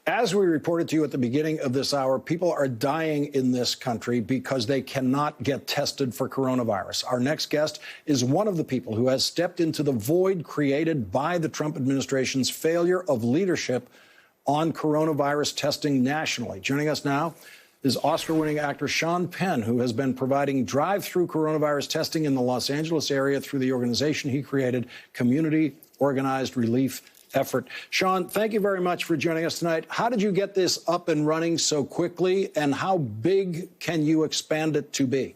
As we reported to you at the beginning of this hour, people are dying in this country because they cannot get tested for coronavirus. Our next guest is one of the people who has stepped into the void created by the Trump administration's failure of leadership on coronavirus testing nationally. Joining us now is Oscar-winning actor Sean Penn, who has been providing drive-through coronavirus testing in the Los Angeles area through the organization he created, Community Organized Relief Effort. Sean, thank you very much for joining us tonight. How did you get this up and running so quickly, and how big can you expand it to be?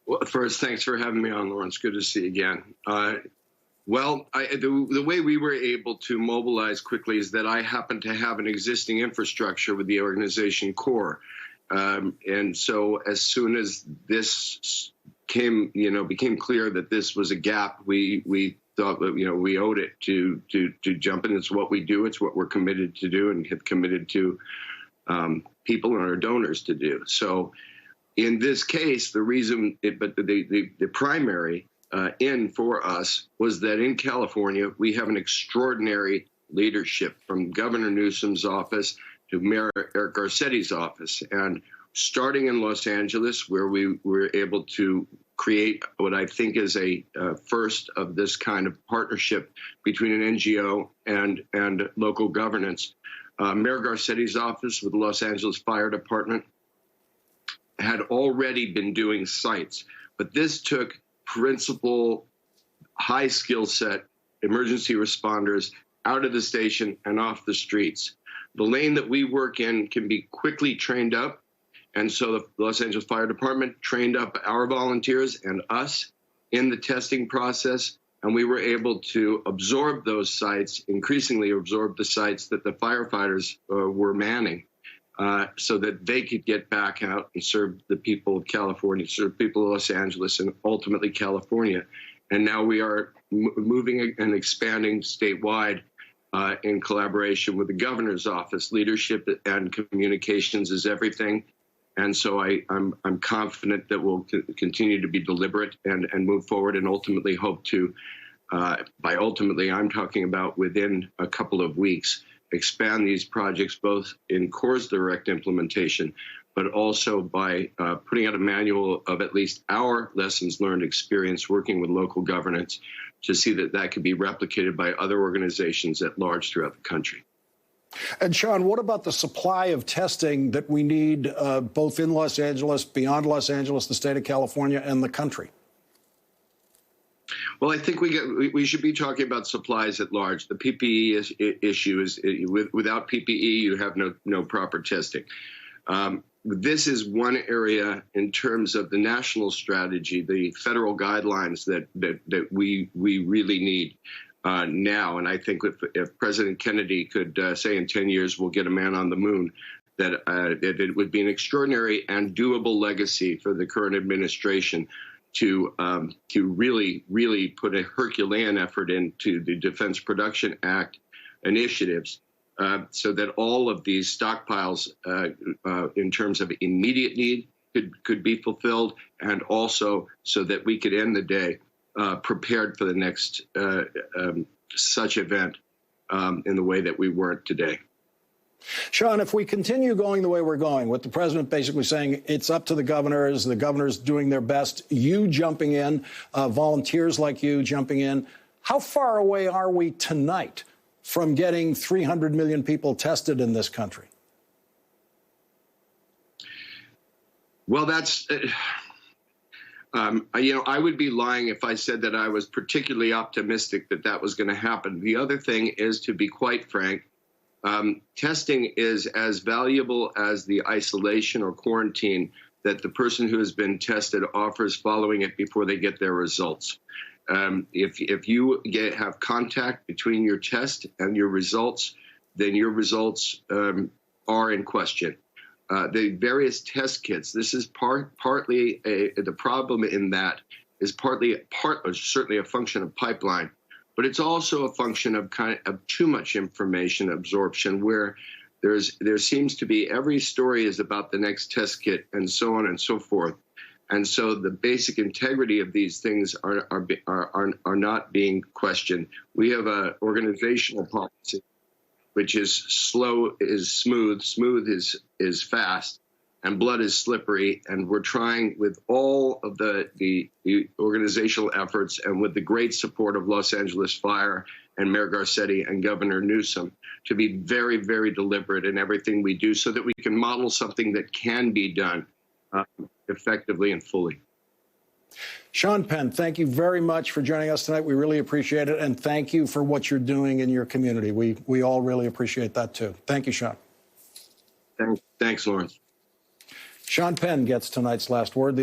Well, first, thanks for having me on, Lawrence. Good to see you again. The way we were able to mobilize quickly is that I happen to have an existing infrastructure with the organization core. And so as soon as this became clear that this was a gap, we thought that, we owed it to jump in. It's what we do. It's what we're committed to do and have committed to people and our donors to do. So in this case, the primary in for us was that in California, we have an extraordinary leadership from Governor Newsom's office to Mayor Eric Garcetti's office. And starting in Los Angeles, where we were able to create what I think is a first of this kind of partnership between an NGO and local governance. Mayor Garcetti's office with the Los Angeles Fire Department had already been doing sites, but this took principal high skill set emergency responders out of the station and off the streets. The lane that we work in can be quickly trained up. And so the Los Angeles Fire Department trained up our volunteers and us in the testing process, and we were able to absorb those sites, increasingly absorb the sites that the firefighters were manning, so that they could get back out and serve the people of California, serve people of Los Angeles, and ultimately California. And now we are moving and expanding statewide in collaboration with the governor's office. Leadership and communications is everything. And so I'm confident that we'll continue to be deliberate and move forward and ultimately hope to, by ultimately, I'm talking about within a couple of weeks, expand these projects both in CORE's direct implementation, but also by putting out a manual of at least our lessons learned experience working with local governance to see that that could be replicated by other organizations at large throughout the country. And Sean, what about the supply of testing that we need both in Los Angeles, beyond Los Angeles, the state of California, and the country? Well, I think we should be talking about supplies at large. The PPE issue is without PPE, you have no proper testing. This is one area in terms of the national strategy, the federal guidelines that we really need. Now, and I think if President Kennedy could say in 10 years we'll get a man on the moon, that it would be an extraordinary and doable legacy for the current administration to really put a Herculean effort into the Defense Production Act initiatives, so that all of these stockpiles, in terms of immediate need, could be fulfilled, and also so that we could end the day prepared for the next such event in the way that we weren't today. Sean, if we continue going the way we're going, with the president basically saying it's up to the governors doing their best, you jumping in, volunteers like you jumping in, how far away are we tonight from getting 300 million people tested in this country? Well, that's... I would be lying if I said that I was particularly optimistic that that was going to happen. The other thing is, to be quite frank, testing is as valuable as the isolation or quarantine that the person who has been tested offers following it before they get their results. If you have contact between your test and your results, then your results are in question. The various test kits, this is partly the problem in that is certainly a function of pipeline, but it's also a function of too much information absorption, where there seems to be every story is about the next test kit and so on and so forth. And so the basic integrity of these things are not being questioned. We have an organizational policy which is slow is smooth, smooth is fast, and blood is slippery. And we're trying with all of the organizational efforts and with the great support of Los Angeles Fire and Mayor Garcetti and Governor Newsom to be very, very deliberate in everything we do so that we can model something that can be done effectively and fully. Sean Penn, thank you very much for joining us tonight. We really appreciate it. And thank you for what you're doing in your community. We all really appreciate that, too. Thank you, Sean. Thanks, Lawrence. Sean Penn gets tonight's last word.